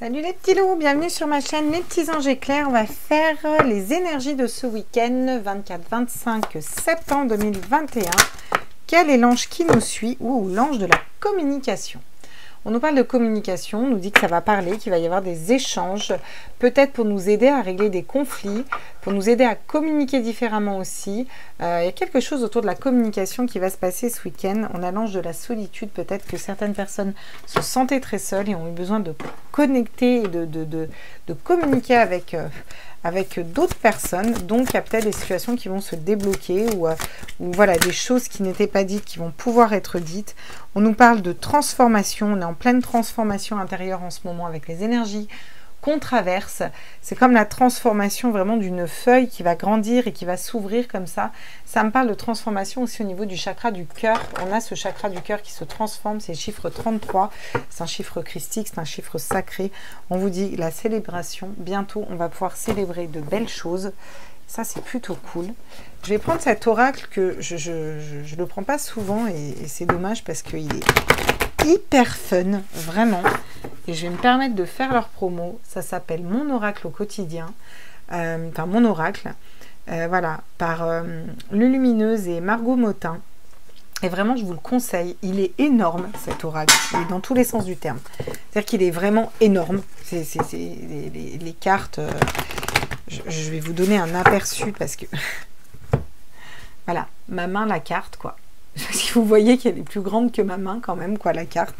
Salut les petits loups, bienvenue sur ma chaîne Les Petits Anges Éclairs. On va faire les énergies de ce week-end 24-25 septembre 2021. Quel est l'ange qui nous suit? Ouh, l'ange de la communication. On nous parle de communication, on nous dit que ça va parler, qu'il va y avoir des échanges, peut-être pour nous aider à régler des conflits, pour nous aider à communiquer différemment aussi. Il y a quelque chose autour de la communication qui va se passer ce week-end. On a l'ange de la solitude, peut-être que certaines personnes se sentaient très seules et ont eu besoin de connecter et de communiquer avec d'autres personnes. Donc il y a peut-être des situations qui vont se débloquer ou voilà, des choses qui n'étaient pas dites qui vont pouvoir être dites. On nous parle de transformation, on est en pleine transformation intérieure en ce moment avec les énergies qu'on traverse. C'est comme la transformation vraiment d'une feuille qui va grandir et qui va s'ouvrir comme ça. Ça me parle de transformation aussi au niveau du chakra du cœur. On a ce chakra du cœur qui se transforme, c'est le chiffre 33. C'est un chiffre christique, c'est un chiffre sacré. On vous dit la célébration. Bientôt, on va pouvoir célébrer de belles choses. Ça, c'est plutôt cool. Je vais prendre cet oracle que je ne le prends pas souvent et c'est dommage parce qu'il est hyper fun, vraiment. Et je vais me permettre de faire leur promo. Ça s'appelle Mon Oracle au quotidien. Enfin, Mon Oracle. Voilà, par Lulumineuse et Margot Motin. Et vraiment, je vous le conseille. Il est énorme, cet oracle. Il est dans tous les sens du terme. C'est-à-dire qu'il est vraiment énorme. Les cartes... je vais vous donner un aperçu parce que... voilà, ma main, la carte, quoi. Si vous voyez qu'elle est plus grande que ma main quand même, quoi, la carte.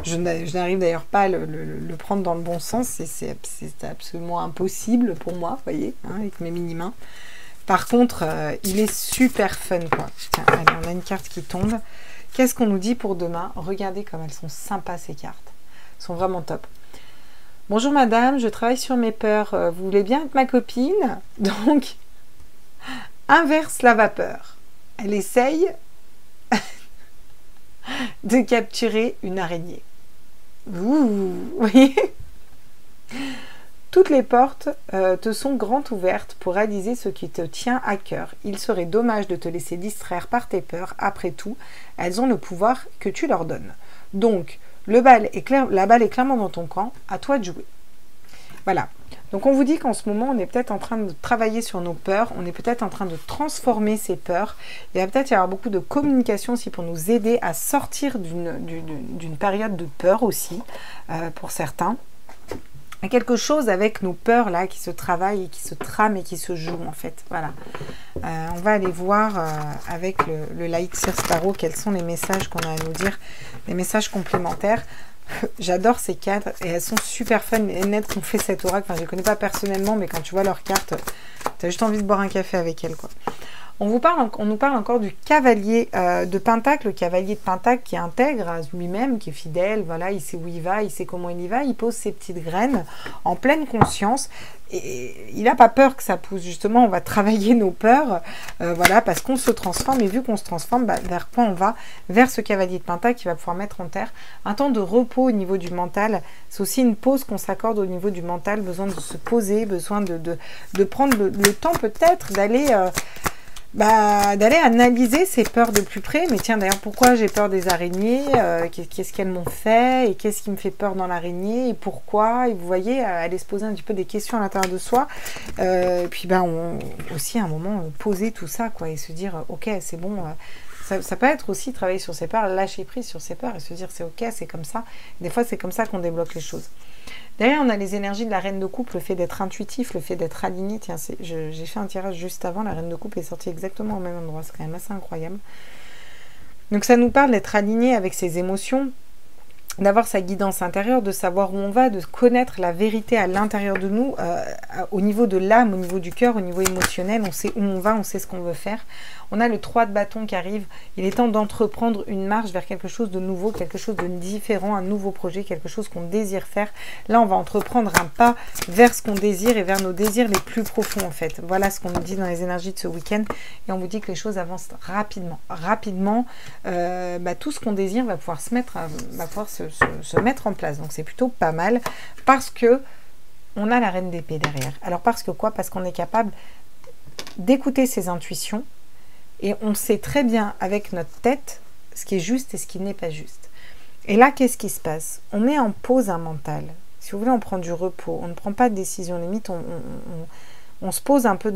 Je n'arrive d'ailleurs pas à le prendre dans le bon sens. C'est absolument impossible pour moi, vous voyez, hein, avec mes mini-mains. Par contre, il est super fun, quoi. Tiens, allez, on a une carte qui tombe. Qu'est-ce qu'on nous dit pour demain? Regardez comme elles sont sympas, ces cartes. Elles sont vraiment top. Bonjour madame, je travaille sur mes peurs. Vous voulez bien être ma copine? Donc, inverse la vapeur. Elle essaye de capturer une araignée. Vous voyez? Toutes les portes te sont grandes ouvertes pour réaliser ce qui te tient à cœur. Il serait dommage de te laisser distraire par tes peurs. Après tout, elles ont le pouvoir que tu leur donnes. Donc, la balle est clairement dans ton camp. À toi de jouer. Voilà. Donc, on vous dit qu'en ce moment, on est peut-être en train de travailler sur nos peurs. On est peut-être en train de transformer ces peurs. Il va peut-être y avoir beaucoup de communication aussi pour nous aider à sortir d'une période de peur aussi, pour certains. Il y a quelque chose avec nos peurs là qui se travaillent et qui se trament et qui se jouent en fait. Voilà. On va aller voir avec le Light Seer Tarot quels sont les messages qu'on a à nous dire, les messages complémentaires. J'adore ces cartes et elles sont super fun et nettes qu'on fait cet oracle. Enfin, je les connais pas personnellement, mais quand tu vois leurs cartes, tu as juste envie de boire un café avec elles, quoi. On nous parle encore du cavalier de Pentacle, le cavalier de Pentacle qui intègre à lui-même, qui est fidèle, voilà, il sait où il va, il sait comment il y va, il pose ses petites graines en pleine conscience et il n'a pas peur que ça pousse, justement, on va travailler nos peurs, voilà, parce qu'on se transforme et vu qu'on se transforme, bah, vers quoi on va? Vers ce cavalier de Pentacle qui va pouvoir mettre en terre un temps de repos au niveau du mental. C'est aussi une pause qu'on s'accorde au niveau du mental, besoin de se poser, besoin de prendre le temps peut-être d'aller... d'aller analyser ces peurs de plus près. Mais tiens, d'ailleurs, pourquoi j'ai peur des araignées? Qu'est-ce qu'elles m'ont fait? Et qu'est-ce qui me fait peur dans l'araignée? Et pourquoi? Et vous voyez, aller se poser un petit peu des questions à l'intérieur de soi. Et puis, aussi, à un moment, poser tout ça, quoi. Et se dire, ok, c'est bon... Ça peut être aussi travailler sur ses peurs, lâcher prise sur ses peurs et se dire, c'est ok, c'est comme ça. Des fois, c'est comme ça qu'on débloque les choses. Derrière, on a les énergies de la reine de coupe, le fait d'être intuitif, le fait d'être aligné. Tiens, j'ai fait un tirage juste avant, la reine de coupe est sortie exactement au même endroit, c'est quand même assez incroyable. Donc ça nous parle d'être aligné avec ses émotions, d'avoir sa guidance intérieure, de savoir où on va, de connaître la vérité à l'intérieur de nous, au niveau de l'âme, au niveau du cœur, au niveau émotionnel, on sait où on va, on sait ce qu'on veut faire. On a le 3 de bâton qui arrive, il est temps d'entreprendre une marche vers quelque chose de nouveau, quelque chose de différent, un nouveau projet, quelque chose qu'on désire faire. Là, on va entreprendre un pas vers ce qu'on désire et vers nos désirs les plus profonds en fait. Voilà ce qu'on nous dit dans les énergies de ce week-end et on vous dit que les choses avancent rapidement. Rapidement, tout ce qu'on désire va pouvoir se mettre en place. Donc c'est plutôt pas mal parce que on a la reine d'épée derrière. Alors parce que quoi? Parce qu'on est capable d'écouter ses intuitions et on sait très bien avec notre tête ce qui est juste et ce qui n'est pas juste. Et là, qu'est-ce qui se passe? On met en pause un mental. Si vous voulez, on prend du repos, on ne prend pas de décision, limite, on se pose un peu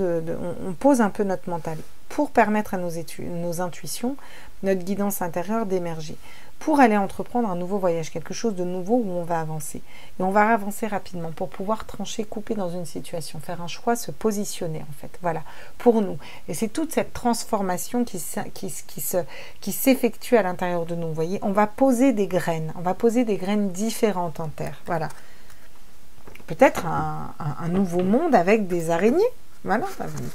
on pose un peu notre mental pour permettre à nos intuitions, notre guidance intérieure d'émerger, pour aller entreprendre un nouveau voyage, quelque chose de nouveau où on va avancer. Et on va avancer rapidement pour pouvoir trancher, couper dans une situation, faire un choix, se positionner en fait, voilà, pour nous. Et c'est toute cette transformation qui s'effectue à l'intérieur de nous, vous voyez. On va poser des graines différentes en terre, voilà. Peut-être un nouveau monde avec des araignées, voilà,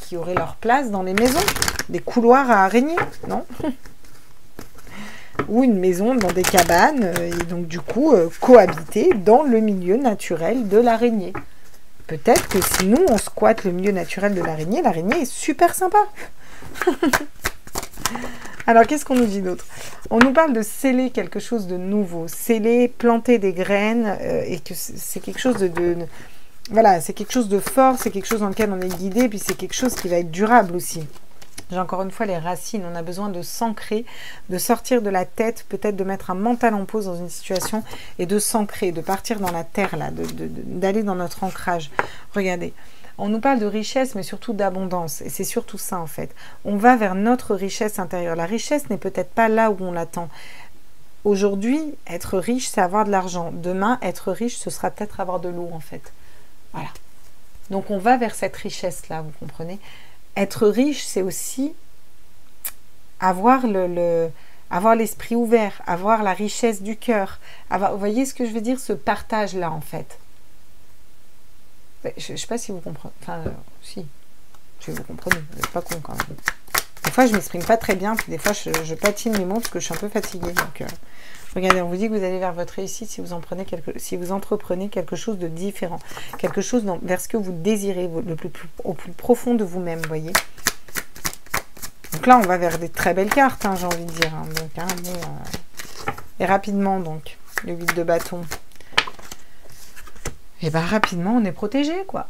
qui auraient leur place dans les maisons, des couloirs à araignées, non? Ou une maison dans des cabanes, et donc du coup cohabiter dans le milieu naturel de l'araignée. Peut-être que si nous on squatte le milieu naturel de l'araignée, l'araignée est super sympa. Alors qu'est-ce qu'on nous dit d'autre? On nous parle de sceller quelque chose de nouveau, sceller, planter des graines, et que c'est quelque chose voilà, c'est quelque chose de fort, c'est quelque chose dans lequel on est guidé, puis c'est quelque chose qui va être durable aussi. J'ai encore une fois les racines, on a besoin de s'ancrer, de sortir de la tête, peut-être de mettre un mental en pause dans une situation et de s'ancrer, de partir dans la terre, là, d'aller dans notre ancrage. Regardez, on nous parle de richesse, mais surtout d'abondance, et c'est surtout ça en fait. On va vers notre richesse intérieure. La richesse n'est peut-être pas là où on l'attend. Aujourd'hui, être riche, c'est avoir de l'argent. Demain, être riche, ce sera peut-être avoir de l'eau en fait. Voilà. Donc on va vers cette richesse-là, vous comprenez ? Être riche, c'est aussi avoir avoir l'esprit ouvert, avoir la richesse du cœur. Vous voyez ce que je veux dire, ce partage-là, en fait. Je ne sais pas si vous comprenez. Enfin, si. Vous comprenez. Vous n'êtes pas con, quand même. Des fois, je ne m'exprime pas très bien, puis des fois, je patine mes mots parce que je suis un peu fatiguée. Donc, regardez, on vous dit que vous allez vers votre réussite si vous entreprenez quelque chose de différent. Quelque chose vers ce que vous désirez, au plus profond de vous-même, vous voyez. Donc là, on va vers des très belles cartes, hein, j'ai envie de dire. Hein. Donc, et rapidement, donc, le 8 de bâton. Et bien, rapidement, on est protégé, quoi.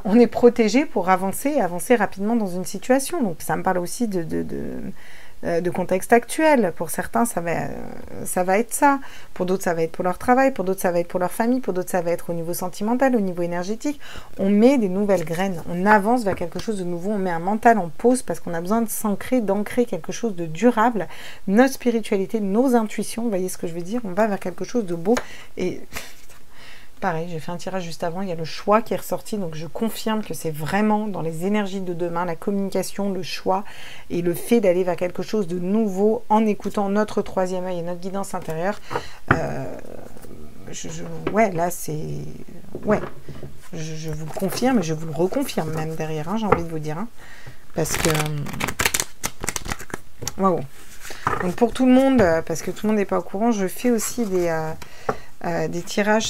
On est protégé pour avancer rapidement dans une situation. Donc, ça me parle aussi de contexte actuel. Pour certains, ça va être ça. Pour d'autres, ça va être pour leur travail. Pour d'autres, ça va être pour leur famille. Pour d'autres, ça va être au niveau sentimental, au niveau énergétique. On met des nouvelles graines. On avance vers quelque chose de nouveau. On met un mental en pause parce qu'on a besoin de s'ancrer, d'ancrer quelque chose de durable. Notre spiritualité, nos intuitions, vous voyez ce que je veux dire? On va vers quelque chose de beau. Et pareil, j'ai fait un tirage juste avant, il y a le choix qui est ressorti, donc je confirme que c'est vraiment dans les énergies de demain, la communication, le choix et le fait d'aller vers quelque chose de nouveau en écoutant notre troisième œil et notre guidance intérieure. Ouais, là c'est... Ouais, je vous le confirme et je vous le reconfirme même derrière, hein, j'ai envie de vous dire. Hein, parce que... Waouh. Donc pour tout le monde, parce que tout le monde n'est pas au courant, je fais aussi des tirages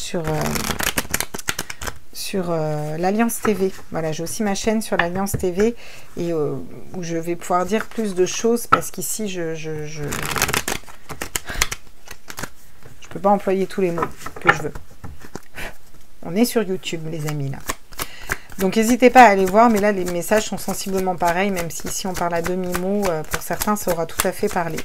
sur l'Alliance TV. Voilà, j'ai aussi ma chaîne sur l'Alliance TV et où je vais pouvoir dire plus de choses parce qu'ici je peux pas employer tous les mots que je veux. On est sur YouTube, les amis, là. Donc n'hésitez pas à aller voir, mais là les messages sont sensiblement pareils, même si ici on parle à demi-mot, pour certains ça aura tout à fait parlé.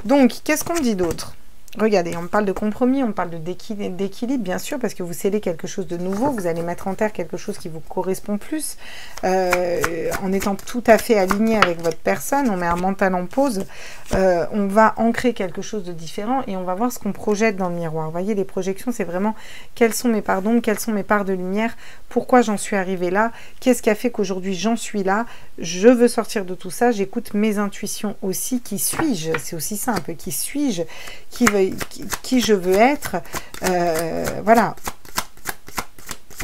Donc, qu'est-ce qu'on dit d'autre ? Regardez, on parle de compromis, on parle d'équilibre, bien sûr, parce que vous scellez quelque chose de nouveau, vous allez mettre en terre quelque chose qui vous correspond plus, en étant tout à fait aligné avec votre personne, on met un mental en pause, on va ancrer quelque chose de différent et on va voir ce qu'on projette dans le miroir. Vous voyez, les projections, c'est vraiment quelles sont mes parts d'ombre, quelles sont mes parts de lumière, pourquoi j'en suis arrivée là, qu'est-ce qui a fait qu'aujourd'hui j'en suis là, je veux sortir de tout ça, j'écoute mes intuitions aussi, qui suis-je, c'est aussi ça un peu, qui suis-je, qui je veux être, voilà.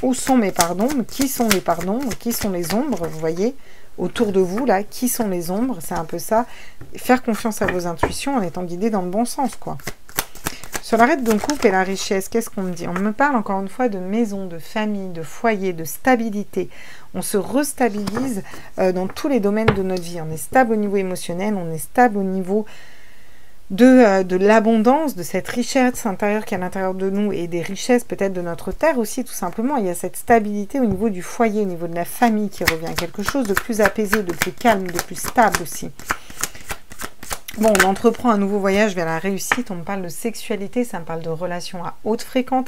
Où sont mes parts d'ombre? Qui sont les parts d'ombre? Qui sont les ombres? Vous voyez, autour de vous, là, qui sont les ombres? C'est un peu ça. Faire confiance à vos intuitions en étant guidé dans le bon sens, quoi. Sur l'arête de couple et la richesse, qu'est-ce qu'on me dit? On me parle encore une fois de maison, de famille, de foyer, de stabilité. On se restabilise dans tous les domaines de notre vie. On est stable au niveau émotionnel, on est stable au niveau de l'abondance, de cette richesse intérieure qui est à l'intérieur de nous et des richesses peut-être de notre terre aussi, tout simplement. Il y a cette stabilité au niveau du foyer, au niveau de la famille qui revient. Quelque chose de plus apaisé, de plus calme, de plus stable aussi. Bon, on entreprend un nouveau voyage vers la réussite, on me parle de sexualité, ça me parle de relations à haute fréquence.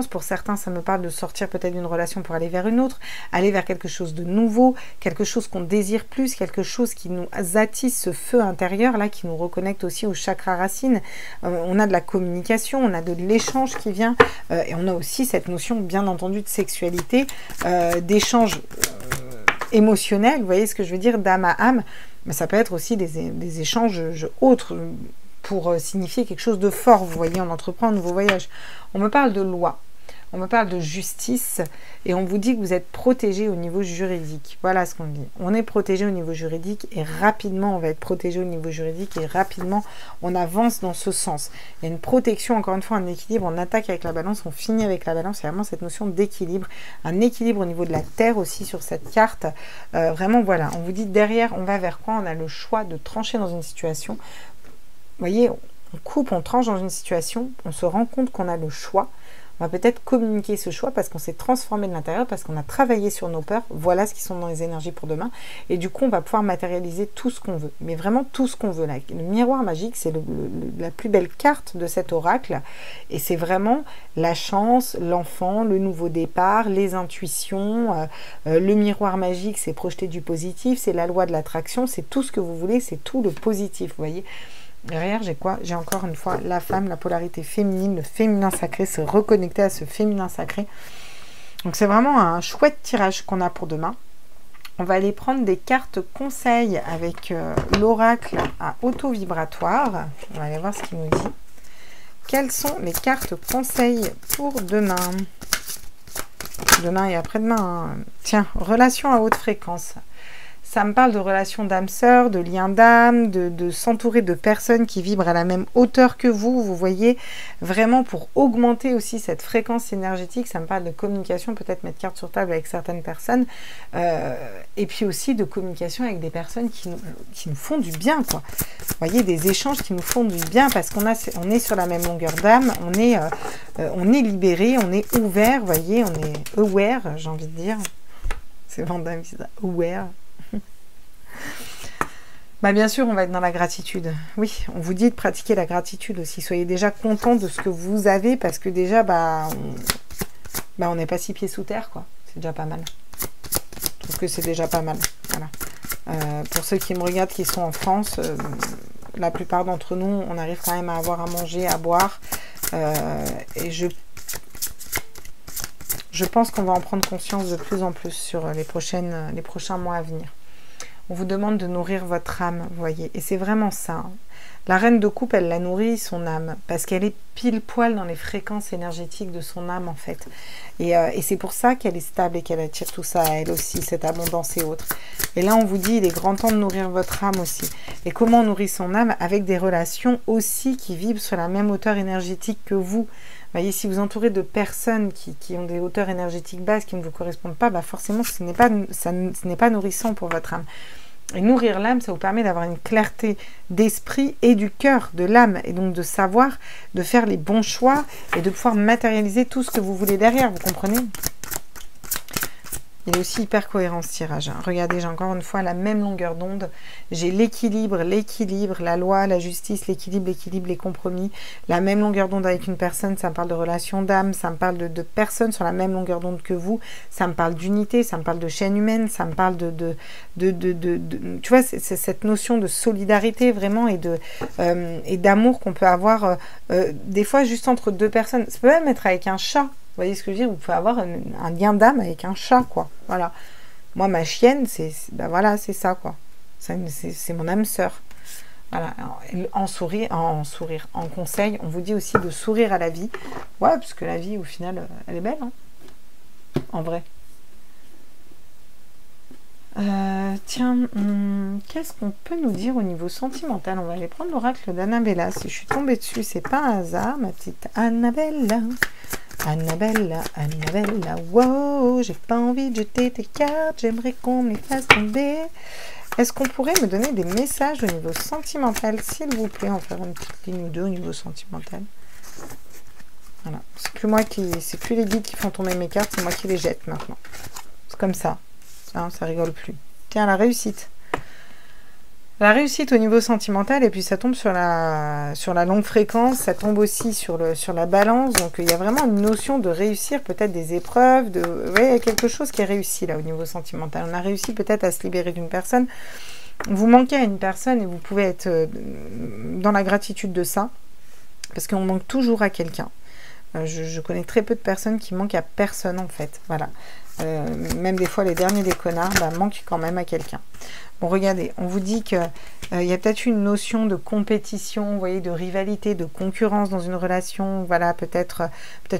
Pour certains, ça me parle de sortir peut-être d'une relation pour aller vers une autre, aller vers quelque chose de nouveau, quelque chose qu'on désire plus, quelque chose qui nous attise ce feu intérieur, là, qui nous reconnecte aussi au chakra racine. On a de la communication, on a de l'échange qui vient, et on a aussi cette notion, bien entendu, de sexualité, d'échange émotionnel, vous voyez ce que je veux dire, d'âme à âme. Mais ça peut être aussi des échanges autres pour signifier quelque chose de fort. Vous voyez, on entreprend un nouveau voyage. On me parle de loi, on me parle de justice et on vous dit que vous êtes protégé au niveau juridique. Voilà ce qu'on dit. On est protégé au niveau juridique et rapidement on va être protégé au niveau juridique et rapidement on avance dans ce sens. Il y a une protection, encore une fois, un équilibre. On attaque avec la balance, on finit avec la balance. Il y a vraiment cette notion d'équilibre, un équilibre au niveau de la terre aussi sur cette carte. Vraiment, voilà. On vous dit derrière, on va vers quoi? On a le choix de trancher dans une situation. Vous voyez, on coupe, on tranche dans une situation, on se rend compte qu'on a le choix. On va peut-être communiquer ce choix parce qu'on s'est transformé de l'intérieur, parce qu'on a travaillé sur nos peurs. Voilà ce qui sont dans les énergies pour demain. Et du coup, on va pouvoir matérialiser tout ce qu'on veut. Mais vraiment tout ce qu'on veut. Là. Le miroir magique, c'est la plus belle carte de cet oracle. Et c'est vraiment la chance, l'enfant, le nouveau départ, les intuitions. Le miroir magique, c'est projeter du positif. C'est la loi de l'attraction. C'est tout ce que vous voulez. C'est tout le positif. Vous voyez ? Derrière, j'ai quoi? J'ai encore une fois la femme, la polarité féminine, le féminin sacré, se reconnecter à ce féminin sacré. Donc c'est vraiment un chouette tirage qu'on a pour demain. On va aller prendre des cartes conseils avec l'oracle à auto-vibratoire. On va aller voir ce qu'il nous dit. Quelles sont les cartes conseils pour demain? Demain et après-demain. Hein. Tiens, relation à haute fréquence. Ça me parle de relations d'âme-sœur, de liens d'âme, de s'entourer de personnes qui vibrent à la même hauteur que vous voyez, vraiment pour augmenter aussi cette fréquence énergétique. Ça me parle de communication, peut-être mettre carte sur table avec certaines personnes, et puis aussi de communication avec des personnes qui nous font du bien, quoi. Vous voyez, des échanges qui nous font du bien parce qu'on est sur la même longueur d'âme, on est libéré, on est ouvert, vous voyez, on est aware, j'ai envie de dire. C'est Vandame qui dit ça, aware. Bah bien sûr, on va être dans la gratitude. Oui, on vous dit de pratiquer la gratitude aussi. Soyez déjà content de ce que vous avez parce que déjà, on n'est pas 6 pieds sous terre, quoi. C'est déjà pas mal. Je trouve que c'est déjà pas mal. Voilà. Pour ceux qui me regardent, qui sont en France, la plupart d'entre nous, on arrive quand même à avoir à manger, à boire. Et je pense qu'on va en prendre conscience de plus en plus sur les prochains mois à venir. On vous demande de nourrir votre âme, vous voyez. Et c'est vraiment ça. Hein. La reine de coupe, elle la nourrit, son âme, parce qu'elle est pile poil dans les fréquences énergétiques de son âme, en fait. Et c'est pour ça qu'elle est stable et qu'elle attire tout ça à elle aussi, cette abondance et autres. Et là, on vous dit, il est grand temps de nourrir votre âme aussi. Et comment on nourrit son âme? Avec des relations aussi qui vibrent sur la même hauteur énergétique que vous. Vous voyez, si vous entourez de personnes qui ont des hauteurs énergétiques basses qui ne vous correspondent pas, forcément, ce n'est pas nourrissant pour votre âme. Et nourrir l'âme, ça vous permet d'avoir une clarté d'esprit et du cœur, de l'âme, et donc de savoir, de faire les bons choix et de pouvoir matérialiser tout ce que vous voulez derrière, vous comprenez ? Il est aussi hyper cohérent ce tirage. Hein. Regardez, j'ai encore une fois la même longueur d'onde. J'ai l'équilibre, la loi, la justice, l'équilibre, les compromis. La même longueur d'onde avec une personne, ça me parle de relation d'âme, ça me parle de personnes sur la même longueur d'onde que vous. Ça me parle d'unité, ça me parle de chaîne humaine, ça me parle tu vois, c'est cette notion de solidarité vraiment et d'amour qu'on peut avoir des fois juste entre deux personnes. Ça peut même être avec un chat. Vous voyez ce que je veux dire? Vous pouvez avoir un lien d'âme avec un chat, quoi. Voilà. Moi, ma chienne, c'est ça, quoi. C'est mon âme sœur. Voilà. En conseil, on vous dit aussi de sourire à la vie. Ouais, parce que la vie, au final, elle est belle, hein. En vrai. Tiens, qu'est-ce qu'on peut nous dire au niveau sentimental? On va aller prendre l'oracle d'Annabella. Si je suis tombée dessus, c'est pas un hasard, ma petite Annabella. Annabella, wow, j'ai pas envie de jeter tes cartes, j'aimerais qu'on me les fasse tomber. Est-ce qu'on pourrait me donner des messages au niveau sentimental, s'il vous plaît? On va faire une petite ligne ou deux au niveau sentimental. Voilà, c'est plus les guides qui font tomber mes cartes, c'est moi qui les jette maintenant. C'est comme ça. Ça rigole plus. Tiens, la réussite. La réussite au niveau sentimental, et puis ça tombe sur la longue fréquence, ça tombe aussi sur la balance. Donc il y a vraiment une notion de réussir, peut-être des épreuves, il y a quelque chose qui est réussi là au niveau sentimental. On a réussi peut-être à se libérer d'une personne. Vous manquez à une personne et vous pouvez être dans la gratitude de ça, parce qu'on manque toujours à quelqu'un. Je connais très peu de personnes qui manquent à personne en fait. Voilà. Même des fois les derniers des connards manquent quand même à quelqu'un. Bon, regardez, on vous dit que il y a peut-être une notion de compétition, vous voyez, de rivalité, de concurrence dans une relation, voilà, peut-être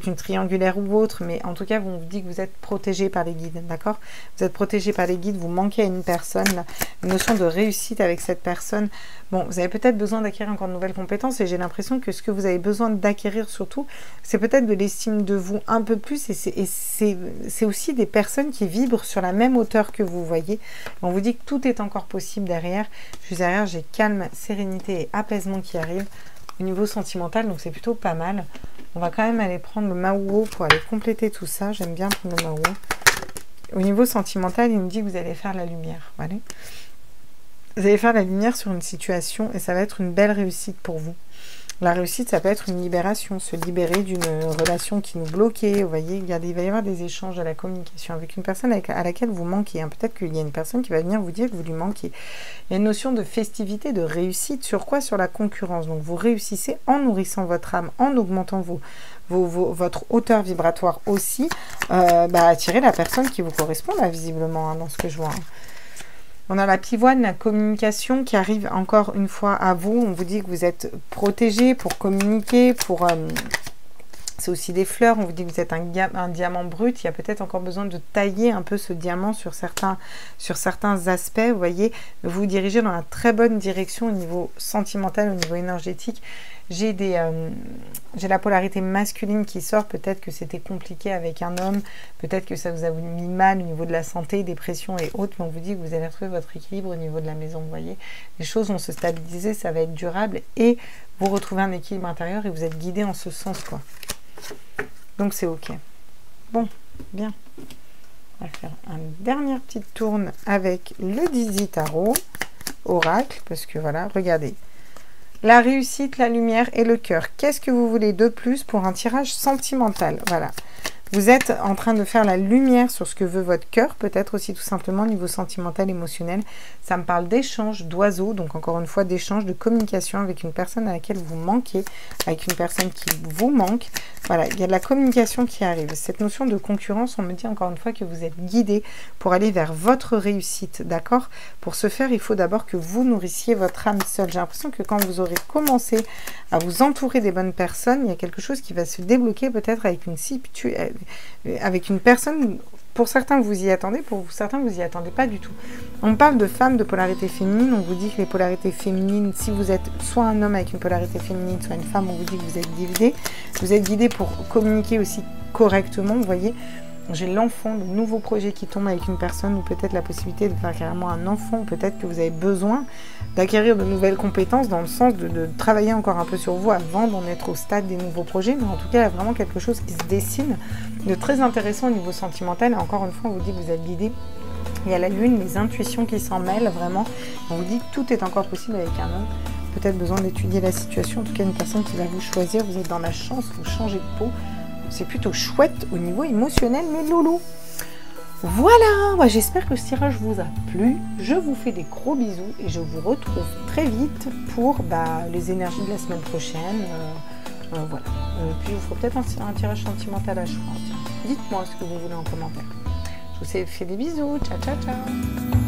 une triangulaire ou autre, mais en tout cas, on vous dit que vous êtes protégé par les guides, d'accord? Vous êtes protégé par les guides, vous manquez à une personne, une notion de réussite avec cette personne. Bon, vous avez peut-être besoin d'acquérir encore de nouvelles compétences, et j'ai l'impression que ce que vous avez besoin d'acquérir surtout, c'est peut-être de l'estime de vous un peu plus, et c'est aussi des personnes qui vibrent sur la même hauteur que vous, voyez. On vous dit que tout est encore possible derrière. Juste derrière, j'ai calme, sérénité et apaisement qui arrivent au niveau sentimental, donc c'est plutôt pas mal. On va quand même aller prendre le Mawuo pour aller compléter tout ça. J'aime bien prendre le Mawuo. Au niveau sentimental, il me dit que vous allez faire la lumière. Voilà. Vous allez faire la lumière sur une situation et ça va être une belle réussite pour vous. La réussite, ça peut être une libération, se libérer d'une relation qui nous bloquait. Vous voyez, il va y avoir des échanges, de la communication avec une personne à laquelle vous manquez. Hein. Peut-être qu'il y a une personne qui va venir vous dire que vous lui manquez. Il y a une notion de festivité, de réussite. Sur quoi? Sur la concurrence. Donc, vous réussissez en nourrissant votre âme, en augmentant votre hauteur vibratoire aussi. Attirer la personne qui vous correspond, là, visiblement, hein, dans ce que je vois. Hein. On a la pivoine, la communication qui arrive encore une fois à vous. On vous dit que vous êtes protégé pour communiquer, c'est aussi des fleurs. On vous dit que vous êtes un diamant brut. Il y a peut-être encore besoin de tailler un peu ce diamant sur certains aspects. Vous voyez, vous dirigez dans la très bonne direction au niveau sentimental, au niveau énergétique. J'ai la polarité masculine qui sort. Peut-être que c'était compliqué avec un homme. Peut-être que ça vous a mis mal au niveau de la santé, dépression et autres. Mais on vous dit que vous allez retrouver votre équilibre au niveau de la maison. Vous voyez, les choses vont se stabiliser, ça va être durable. Et vous retrouvez un équilibre intérieur et vous êtes guidé en ce sens, quoi. Donc c'est ok. Bon, bien. On va faire une dernière petite tourne avec le Dizzy Tarot Oracle. Parce que voilà, regardez. La réussite, la lumière et le cœur. Qu'est-ce que vous voulez de plus pour un tirage sentimental? Voilà. Vous êtes en train de faire la lumière sur ce que veut votre cœur, peut-être aussi tout simplement au niveau sentimental, émotionnel. Ça me parle d'échange, d'oiseaux, donc encore une fois d'échange, de communication avec une personne à laquelle vous manquez, avec une personne qui vous manque. Voilà, il y a de la communication qui arrive. Cette notion de concurrence, on me dit encore une fois que vous êtes guidé pour aller vers votre réussite, d'accord? Pour ce faire, il faut d'abord que vous nourrissiez votre âme seule. J'ai l'impression que quand vous aurez commencé à vous entourer des bonnes personnes, il y a quelque chose qui va se débloquer peut-être avec une personne. Pour certains, vous y attendez, pour certains, vous y attendez pas du tout. On parle de femmes de polarité féminine, on vous dit que les polarités féminines, si vous êtes soit un homme avec une polarité féminine, soit une femme, on vous dit que vous êtes guidé. Vous êtes guidé pour communiquer aussi correctement, vous voyez. J'ai l'enfant, le nouveau projet qui tombe avec une personne, ou peut-être la possibilité de faire carrément un enfant, ou peut-être que vous avez besoin d'acquérir de nouvelles compétences dans le sens de travailler encore un peu sur vous avant d'en être au stade des nouveaux projets. Mais en tout cas, il y a vraiment quelque chose qui se dessine de très intéressant au niveau sentimental. Et encore une fois, on vous dit que vous êtes guidé. Il y a la lune, les intuitions qui s'en mêlent vraiment. On vous dit que tout est encore possible avec un homme. Peut-être besoin d'étudier la situation. En tout cas, une personne qui va vous choisir. Vous êtes dans la chance, vous changez de peau. C'est plutôt chouette au niveau émotionnel, mes loulous. Voilà, moi j'espère que ce tirage vous a plu. Je vous fais des gros bisous et je vous retrouve très vite pour les énergies de la semaine prochaine. Voilà. Puis je vous ferai peut-être un tirage sentimental à choix. Dites-moi ce que vous voulez en commentaire. Je vous fais des bisous. Ciao, ciao, ciao.